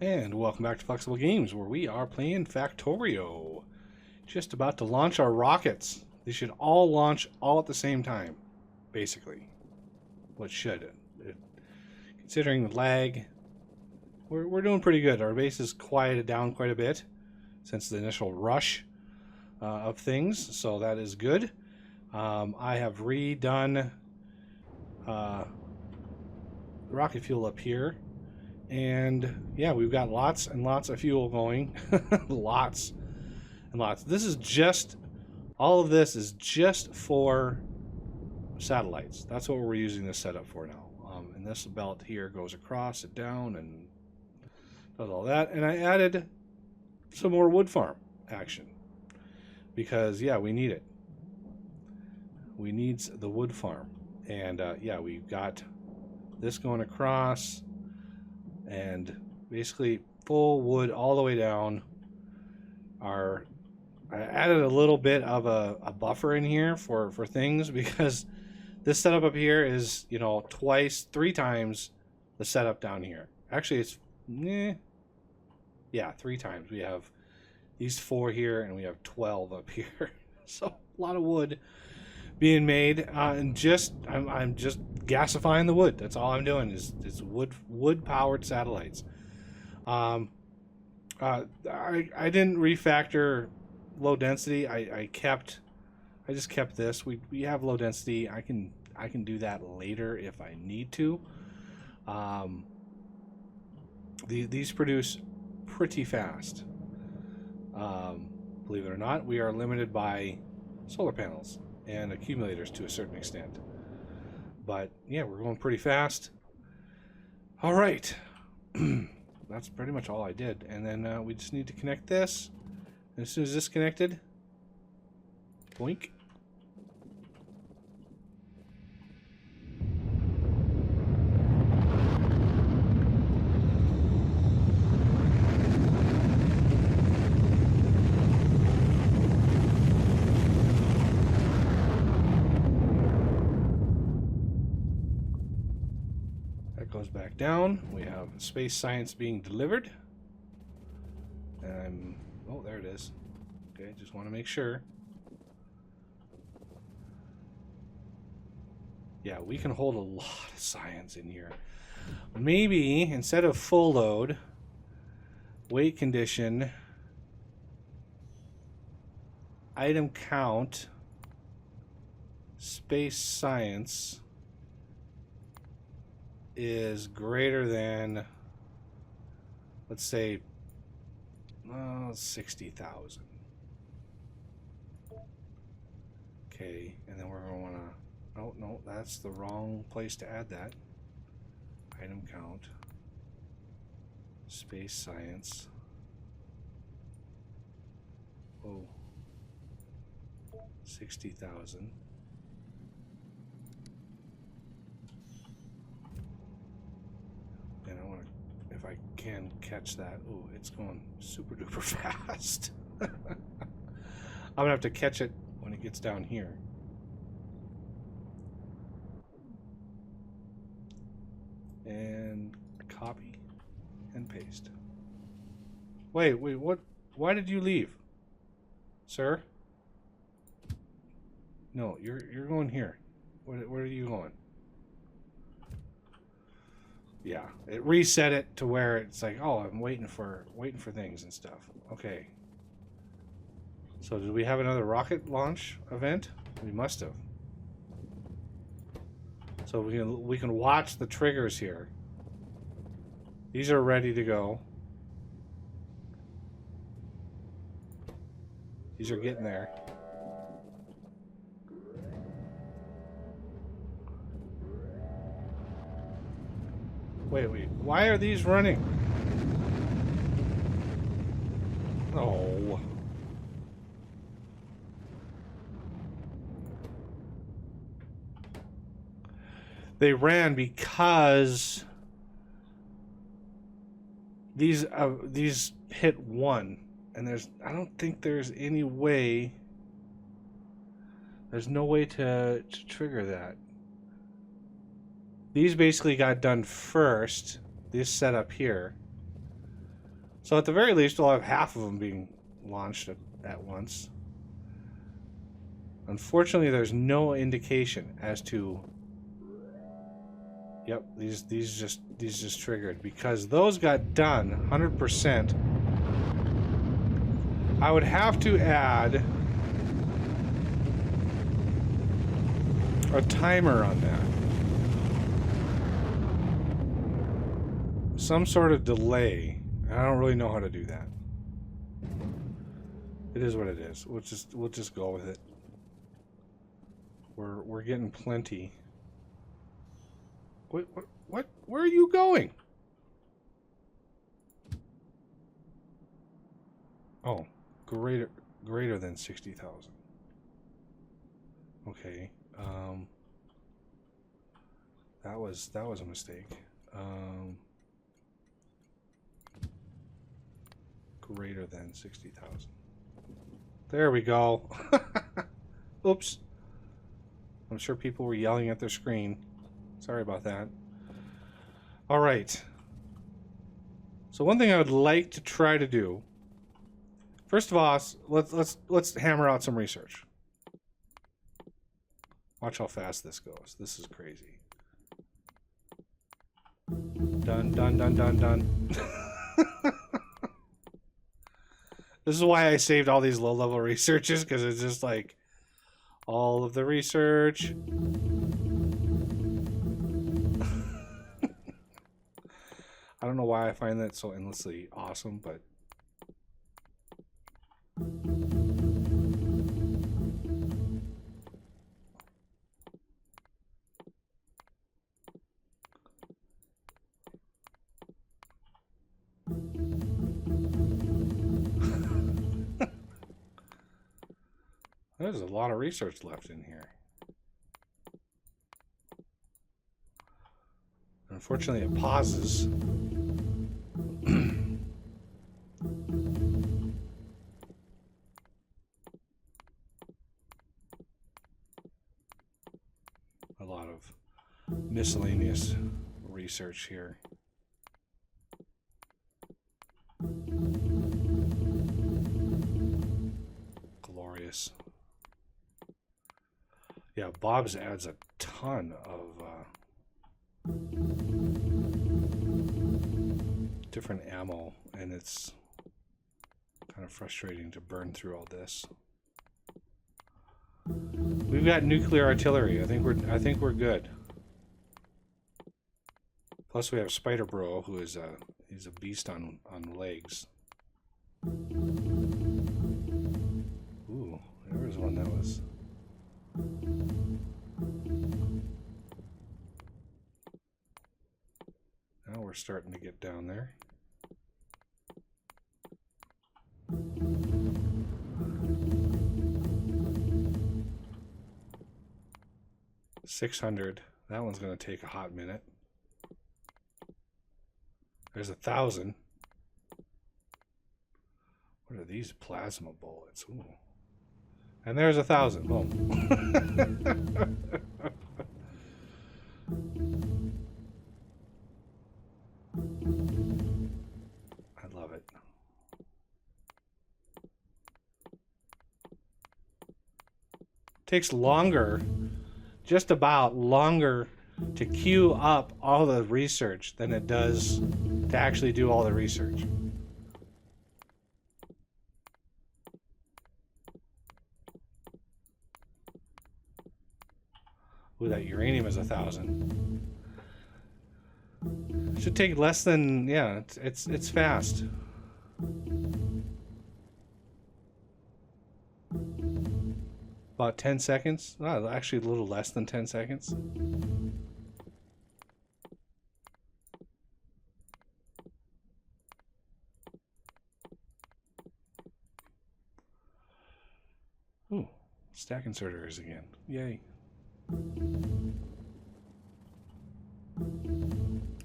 And welcome back to Flexible Games, where we are playing Factorio. Just about to launch our rockets. They should all launch all at the same time, basically. Well, it should. Considering the lag, we're doing pretty good. Our base is quieted down quite a bit since the initial rush of things, so that is good. I have redone rocket fuel up here. And yeah, we've got lots and lots of fuel going. Lots and lots. This is just, all of this is just for satellites. That's what we're using this setup for now. And this belt here goes across it down and does all that. And I added some more wood farm action because yeah, we need it. We need the wood farm. And yeah, we've got this going across. And basically full wood all the way down. I added a little bit of a buffer in here for things because this setup up here is, you know, three times the setup down here. Actually, it's, yeah, 3 times. We have these 4 here and we have 12 up here. So a lot of wood being made, and I'm just gasifying the wood. That's all I'm doing is wood powered satellites. I didn't refactor low density. I just kept this. We have low density. I can do that later if I need to. These produce pretty fast. Believe it or not, we are limited by solar panels and accumulators to a certain extent. But yeah, we're going pretty fast. All right. That's pretty much all I did. And then we just need to connect this. And as soon as this connected, boink. Goes back down. We have space science being delivered. And oh, there it is. Okay, just want to make sure. Yeah, we can hold a lot of science in here. Maybe instead of full load, weight condition, item count, space science is greater than, let's say, 60,000. Okay, and then we're going to want to, oh no, that's the wrong place to add that. Item count, space science. Oh, 60,000. And I want to, if I can catch that. Oh, it's going super duper fast. I'm gonna have to catch it when it gets down here. And copy and paste. Wait, what? Why did you leave, sir? No, you're going here. Where are you going? Yeah, it reset it to where it's like, oh, I'm waiting for things and stuff. Okay. So did we have another rocket launch event? We must have. So we can watch the triggers here. These are ready to go. These are getting there. Wait, why are these running? Oh. They ran because these hit 1, and I don't think there's any way. There's no way to trigger that. These basically got done first, this setup here. So at the very least, we'll have half of them being launched at once. Unfortunately, there's no indication as to. Yep, these just triggered because those got done 100%. I would have to add a timer on that. Some sort of delay. I don't really know how to do that. It is what it is. We'll just go with it. We're getting plenty. What? Where are you going? Oh, greater than 60,000. Okay. That was a mistake. Greater than 60,000. There we go. Oops. I'm sure people were yelling at their screen. Sorry about that. All right. So one thing I would like to try to do. First of all, let's hammer out some research. Watch how fast this goes. This is crazy. Done, done, done, done, done. This is why I saved all these low-level researches, because it's just like all of the research. I don't know why I find that so endlessly awesome, but there's a lot of research left in here. Unfortunately, it pauses. A lot of miscellaneous research here. Glorious. Yeah, Bob's adds a ton of different ammo, and it's kind of frustrating to burn through all this. We've got nuclear artillery. I think we're good. Plus we have Spider Bro, who is he's a beast on legs. Ooh, there was one that was. Now we're starting to get down there. $600. That one's going to take a hot minute. There's 1,000. What are these plasma bullets? Ooh. And there's 1,000. Boom. I love it. Takes longer, just about longer, to queue up all the research than it does to actually do all the research. Ooh, that uranium is 1,000. Should take less than, yeah, it's fast. About 10 seconds. Oh, actually a little less than 10 seconds. Ooh, stack inserters again. Yay.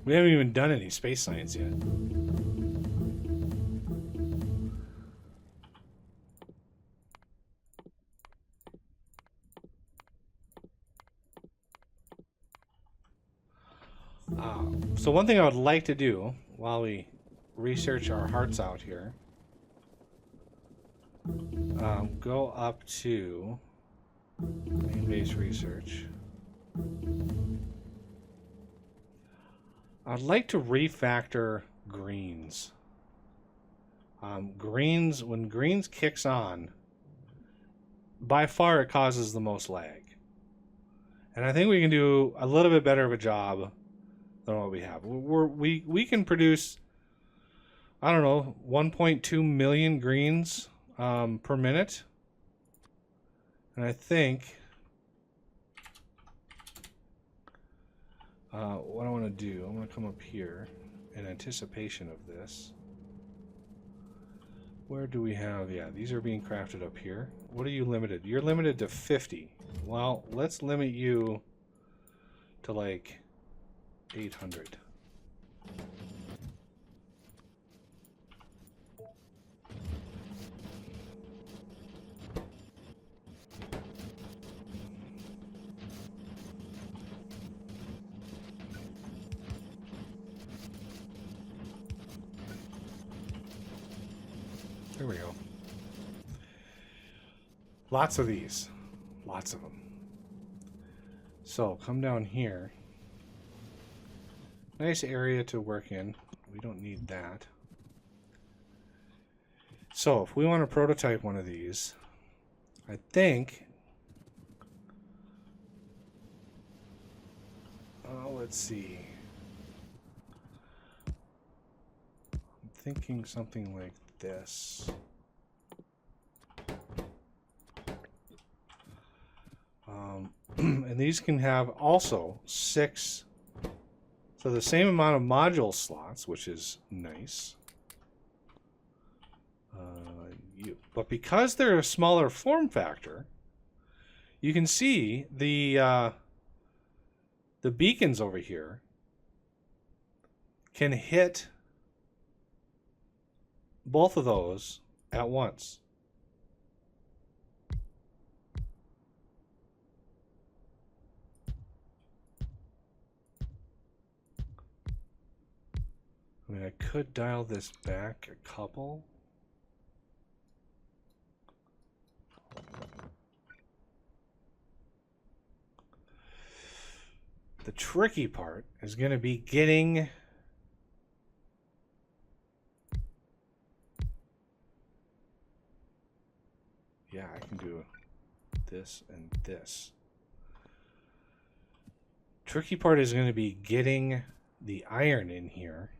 We haven't even done any space science yet. So one thing I would like to do while we research our hearts out here. Go up to main base research. I'd like to refactor greens. Greens, when greens kicks on, by far it causes the most lag. And I think we can do a little bit better of a job than what we have. We can produce, I don't know, 1.2 million greens per minute. And I think what I want to do, I'm going to come up here in anticipation of this. Where do we have, yeah, these are being crafted up here. What are you limited? You're limited to 50. Well, let's limit you to like 800. There we go. Lots of these. Lots of them. So, come down here. Nice area to work in. We don't need that. So, if we want to prototype one of these, I think... let's see. I'm thinking something like this. And these can have also 6, so the same amount of module slots, which is nice. But because they're a smaller form factor, you can see the beacons over here can hit both of those at once. I mean, I could dial this back a couple. The tricky part is going to be getting I can do this and this. Tricky part is going to be getting the iron in here.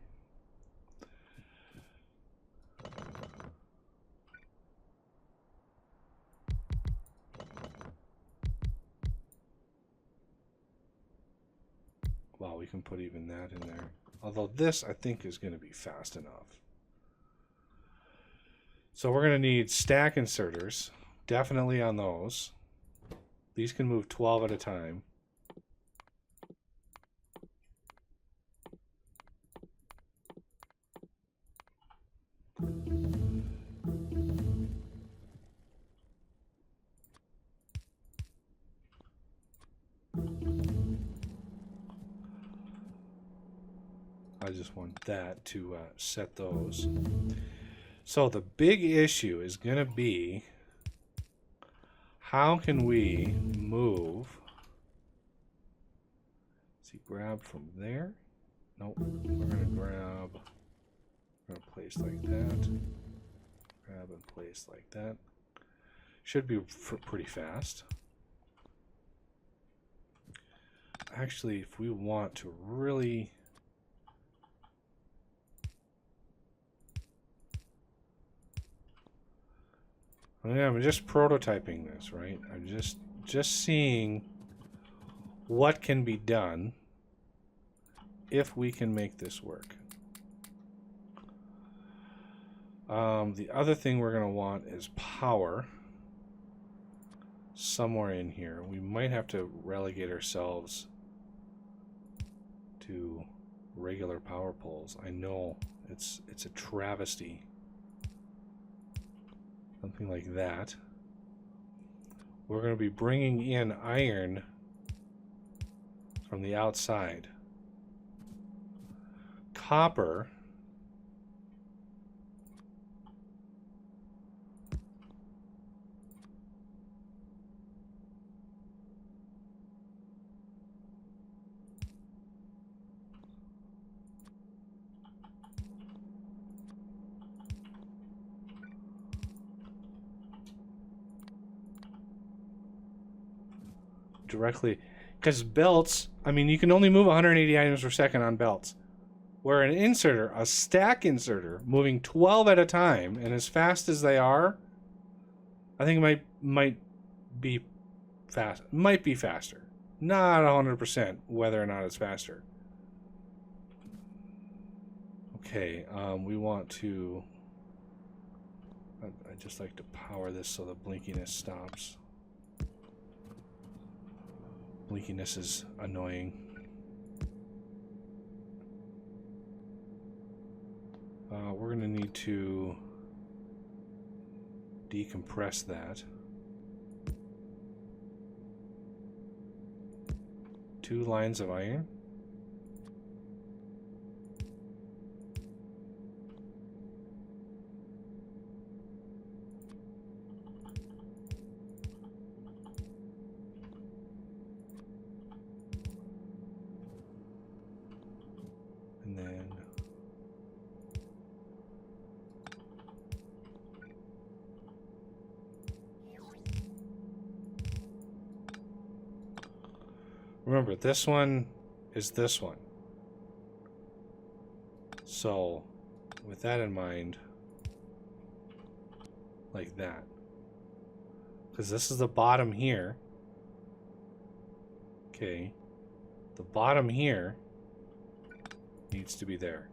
Well, we can put even that in there. Although this, I think, is going to be fast enough. So we're going to need stack inserters. Definitely on those. These can move 12 at a time. I just want that to set those. So the big issue is going to be, how can we move? See, grab from there. Nope. We're going to grab. We're going to place like that. Grab and place like that. Should be pretty fast. Actually, if we want to really... I'm just prototyping this, right? I'm just seeing what can be done if we can make this work. The other thing we're going to want is power somewhere in here. We might have to relegate ourselves to regular power poles. I know it's a travesty. Something like that. We're going to be bringing in iron from the outside. Copper directly, because belts, I mean, you can only move 180 items per second on belts. Where an inserter, a stack inserter, moving 12 at a time and as fast as they are, I think it might be fast. Might be faster. Not 100% whether or not it's faster. Okay, we want to. I just like to power this so the blinkiness stops. Blinkiness is annoying. We're going to need to decompress that. 2 lines of iron. And then remember, this one is this one. So, with that in mind, like that. Because this is the bottom here. Okay. The bottom here needs to be there.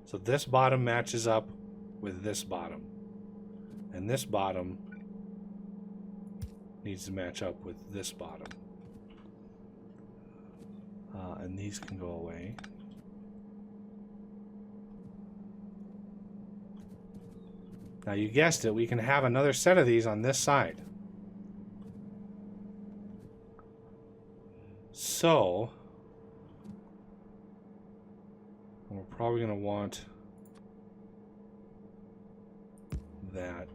So this bottom matches up with this bottom. And this bottom needs to match up with this bottom. And these can go away. Now you guessed it, we can have another set of these on this side. So we're probably going to want that.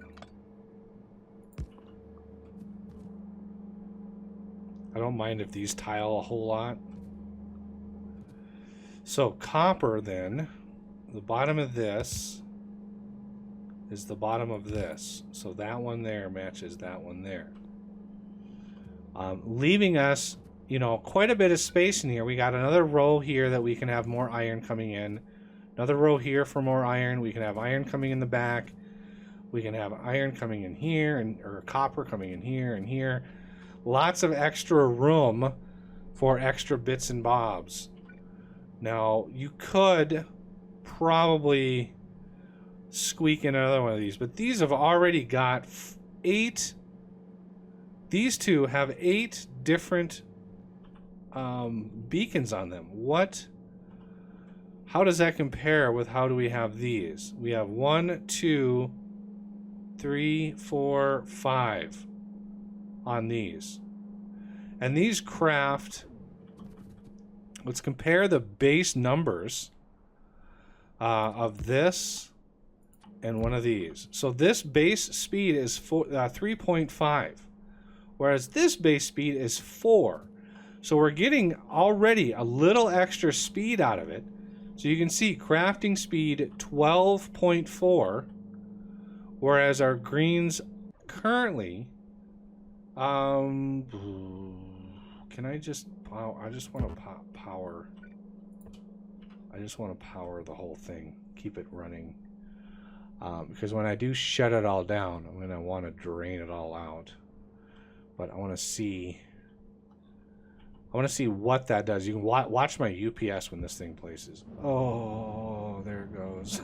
I don't mind if these tile a whole lot. So copper then, the bottom of this is the bottom of this. So that one there matches that one there. Leaving us, you know, quite a bit of space in here. We got another row here that we can have more iron coming in. Another row here for more iron. We can have iron coming in the back. We can have iron coming in here, or copper coming in here and here. Lots of extra room for extra bits and bobs. Now, you could probably squeak in another one of these, but these have already got 8. These two have 8 different beacons on them. How does that compare with how do we have these? We have 1, 2, 3, 4, 5 on these. And these craft, let's compare the base numbers of this and one of these. So this base speed is 3.5, whereas this base speed is 4. So we're getting already a little extra speed out of it. So you can see crafting speed 12.4, whereas our greens currently, can I just power? I just want to power. I just want to power the whole thing, keep it running. Because when I do shut it all down, I'm going to want to drain it all out. But I want to see. I want to see what that does. You can watch my UPS when this thing places. Oh, there it goes.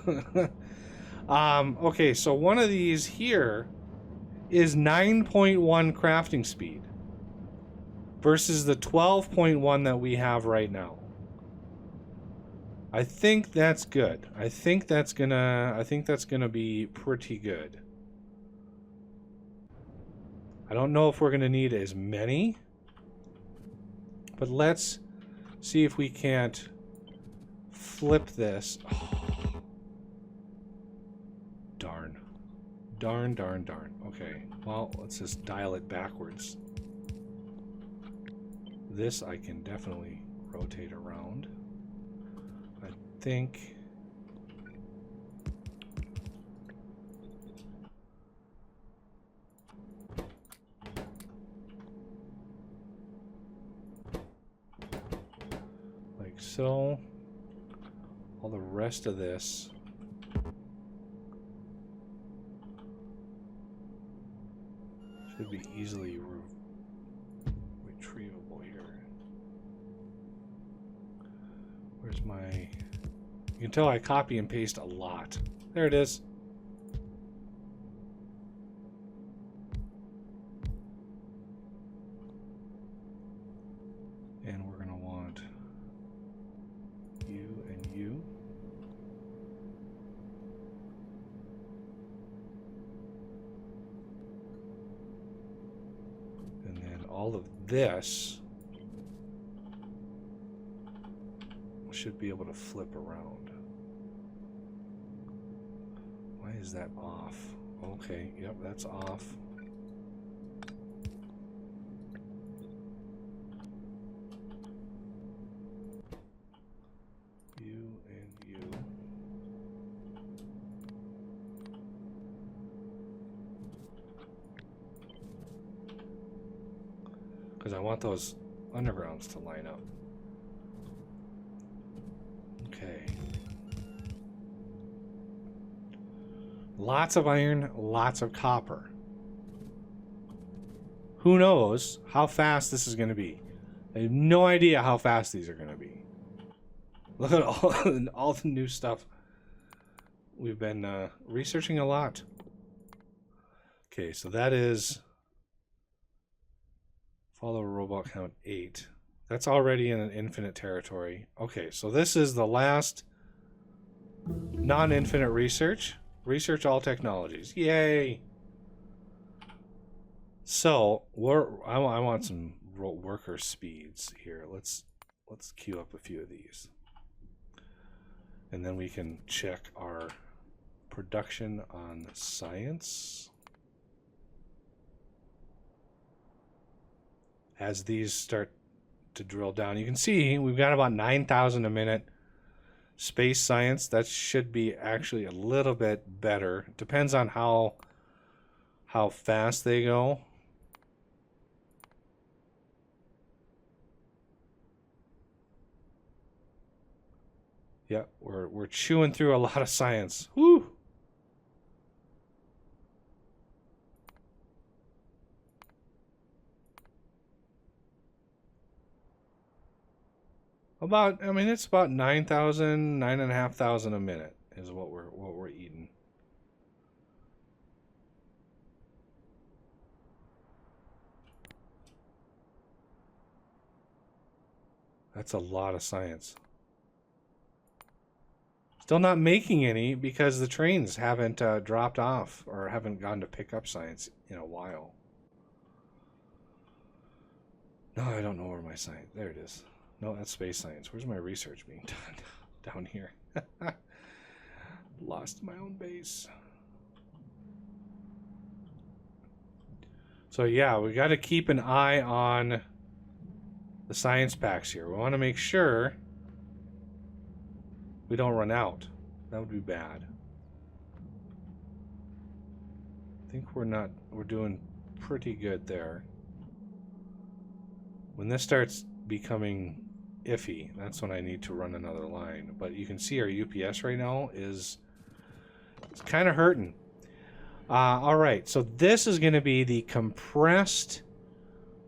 Okay, so one of these here is 9.1 crafting speed versus the 12.1 that we have right now. I think that's good. I think that's gonna be pretty good. I don't know if we're gonna need as many, but let's see if we can't flip this. Oh, darn. Darn. Okay, well, let's just dial it backwards. This I can definitely rotate around. I think so. All the rest of this should be easily retrievable here. Where's my... You can tell I copy and paste a lot. There it is. And we're going to want you and you. And then all of this should be able to flip around. Why is that off? Okay, yep, that's off. You and you. Because I want those undergrounds to line up. Okay. Lots of iron, lots of copper. Who knows how fast this is going to be? I have no idea how fast these are going to be. Look at all the new stuff. We've been researching a lot. Okay, so that is follow robot count 8. That's already in an infinite territory. Okay, so this is the last non-infinite research. Research all technologies. Yay! So I want some worker speeds here. Let's queue up a few of these, and then we can check our production on science. As these start to drill down, you can see we've got about 9,000 a minute. Space science, that should be actually a little bit better. Depends on how fast they go. Yeah, we're chewing through a lot of science. Woo! About, I mean, it's about 9,000, 9,500 a minute is what we're eating. That's a lot of science. Still not making any because the trains haven't dropped off or haven't gone to pick up science in a while. No, I don't know where my science. There it is. No, that's space science. Where's my research being done? Down here. Lost my own base. So yeah, we got to keep an eye on the science packs here. We want to make sure we don't run out. That would be bad. I think we're doing pretty good there. When this starts becoming iffy, that's when I need to run another line. But you can see our UPS right now it's kind of hurting. All right, so this is going to be the compressed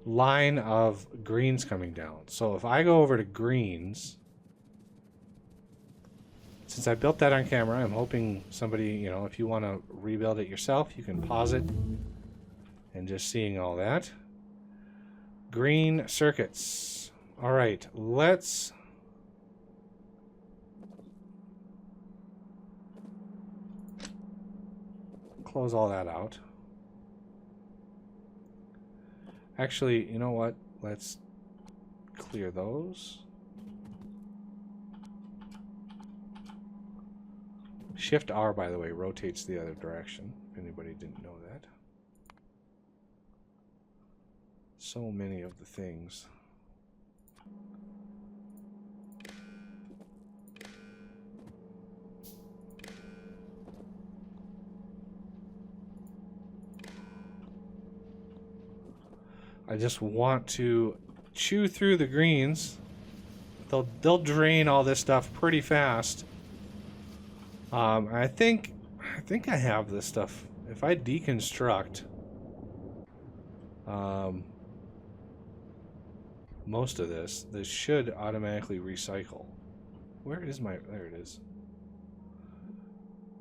line of greens coming down. So if I go over to greens, since I built that on camera, I'm hoping somebody, if you want to rebuild it yourself, you can pause it and just seeing all that. Green circuits. All right, let's close all that out. Actually, you know what? Let's clear those. Shift R, by the way, rotates the other direction, if anybody didn't know that. So many of the things. I just want to chew through the greens they'll drain all this stuff pretty fast. I think I have this stuff. If I deconstruct most of this should automatically recycle. Where is my... There it is.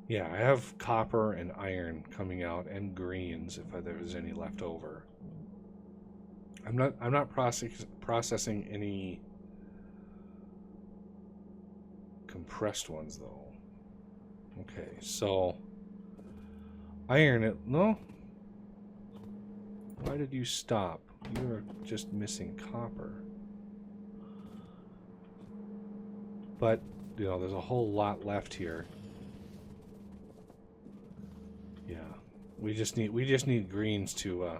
Yeah, I have copper and iron coming out, and greens if there's any left over. I'm not processing any compressed ones though. Okay, so iron it. No. Why did you stop? You were just missing copper. But, you know, there's a whole lot left here. Yeah. We just need greens to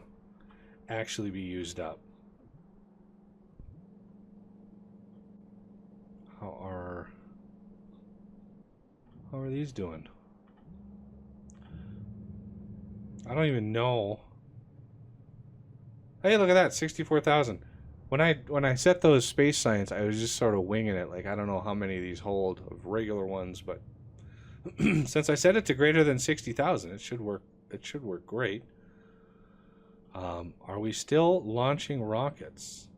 actually be used up. How are these doing? I don't even know. Hey, look at that, 64,000. When I set those space science, I was just sort of winging it. Like, I don't know how many of these hold of regular ones, but since I set it to greater than 60,000, it should work. It should work great. Are we still launching rockets?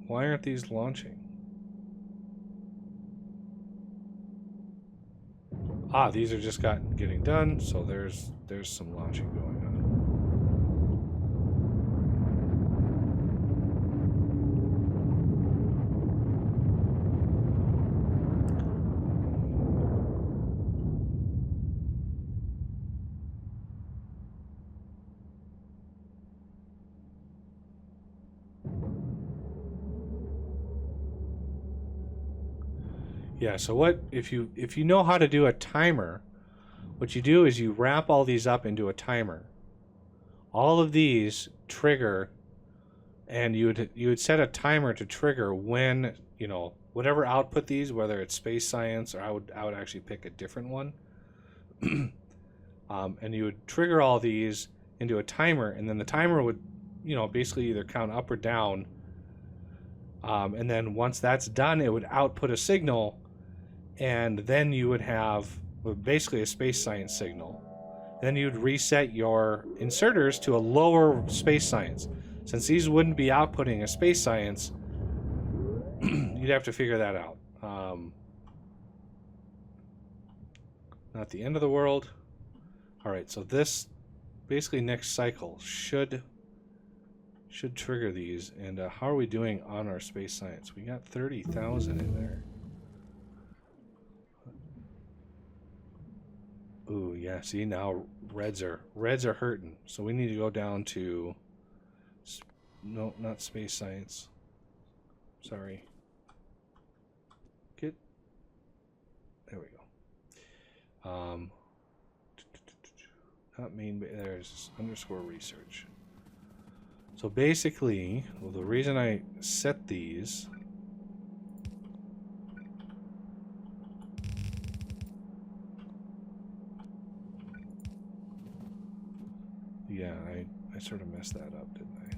Why aren't these launching? Ah, these are just getting done, so there's some launching going on. Yeah, so what if you know how to do a timer, what you do is you wrap all these up into a timer. All of these trigger, and you would set a timer to trigger when, you know, whatever output these, whether it's space science or I would actually pick a different one. And you would trigger all these into a timer, and then the timer would, you know, basically either count up or down. And then once that's done, it would output a signal, and then you would have basically a space science signal. Then you'd reset your inserters to a lower space science. Since these wouldn't be outputting a space science, you'd have to figure that out. Not the end of the world. All right, so this basically next cycle should trigger these. And how are we doing on our space science? We got 30,000 in there. Ooh, yeah, see, now reds are hurting. So we need to go down to, no, not space science. Sorry. There we go. Not main, there's underscore research. So basically, well, the reason I set these, yeah, I sort of messed that up, didn't I?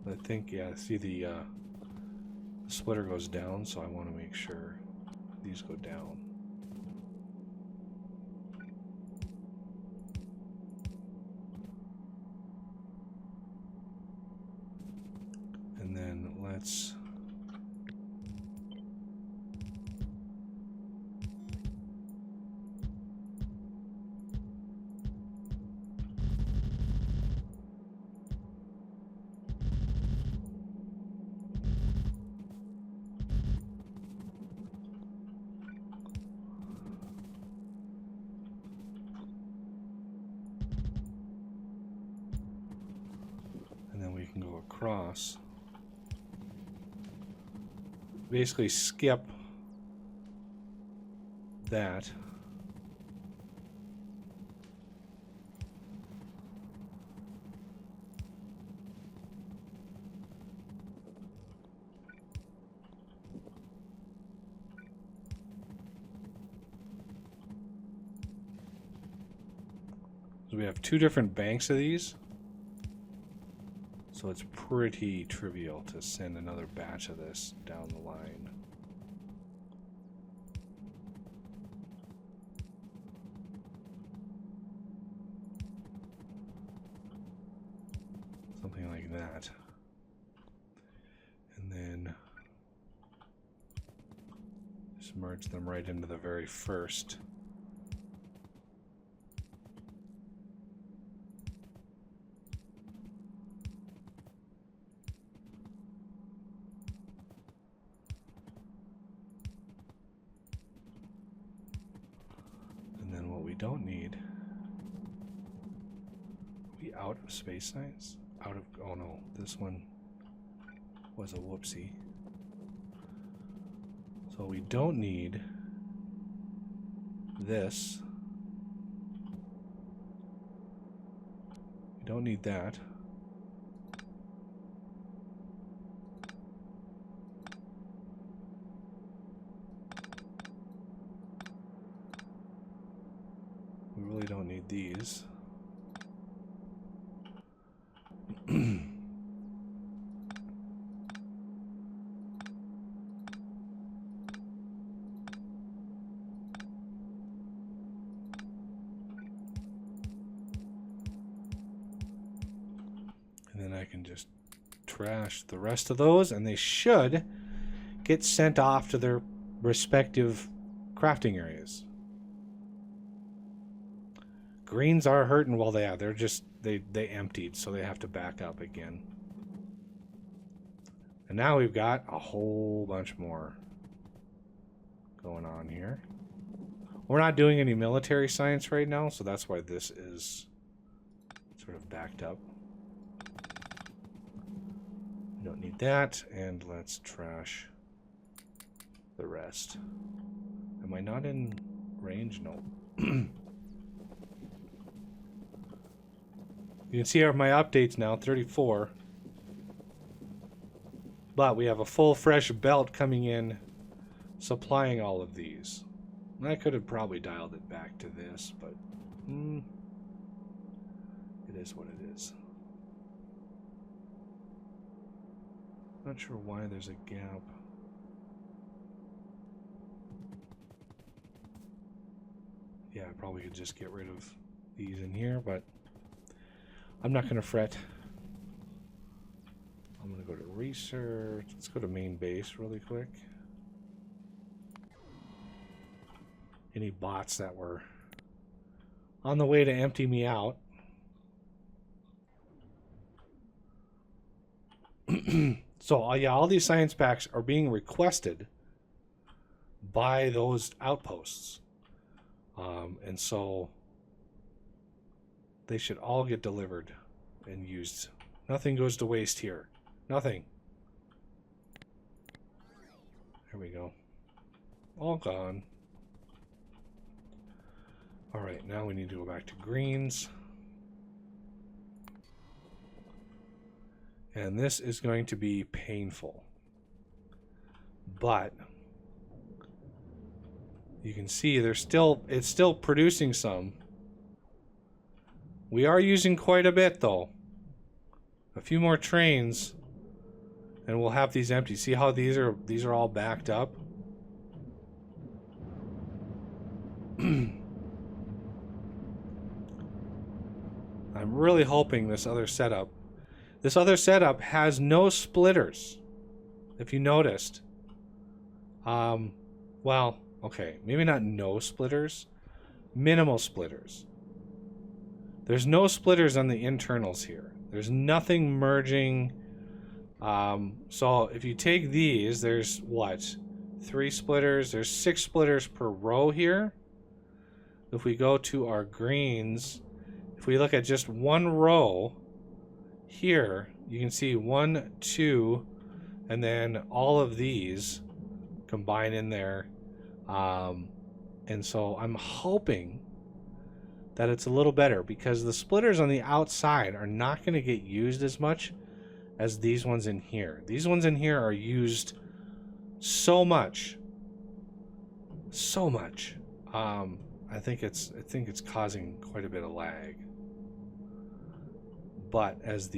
I think, yeah, see the splitter goes down, so I want to make sure these go down. And then let's go across. Basically skip that. So we have 2 different banks of these. So it's pretty trivial to send another batch of this down the line. Something like that. And then just merge them right into the very first. And then what we don't need, are we out of space science? Out of, oh no, this one was a whoopsie. So we don't need this. We don't need that. We really don't need these. And then I can just trash the rest of those, and they should get sent off to their respective crafting areas. Greens are hurting while they are. They're just, they emptied, so they have to back up again. And now we've got a whole bunch more going on here. We're not doing any military science right now, so that's why this is sort of backed up. We don't need that, and let's trash the rest. Am I not in range? No. You can see my updates now, 34. But we have a full fresh belt coming in, supplying all of these. And I could have probably dialed it back to this, but it is what it is. Not sure why there's a gap. Yeah, I probably could just get rid of these in here, but I'm not going to fret. I'm going to go to research. Let's go to main base really quick. Any bots that were on the way to empty me out. So, yeah, all these science packs are being requested by those outposts. And so they should all get delivered and used. Nothing goes to waste here. Nothing. There we go. All gone. Alright, now we need to go back to greens. And this is going to be painful. But you can see it's still producing some. We are using quite a bit though. A few more trains and we'll have these empty. See how these are all backed up? I'm really hoping this other setup has no splitters. If you noticed. Well, okay, maybe not no splitters, minimal splitters. There's no splitters on the internals here. There's nothing merging. So if you take these, there's what? 3 splitters. There's 6 splitters per row here. If we go to our greens, if we look at just one row here, you can see 1, 2, and then all of these combine in there. And so I'm hoping that it's a little better because the splitters on the outside are not going to get used as much as these ones in here. These ones in here are used so much. So much. I think it's causing quite a bit of lag. But as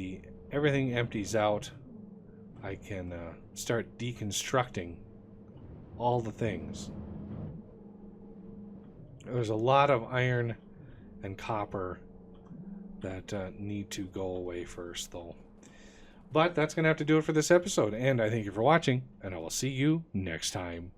everything empties out, I can start deconstructing all the things. There's a lot of iron and copper that need to go away first, though. But that's going to have to do it for this episode, and I thank you for watching, and I will see you next time.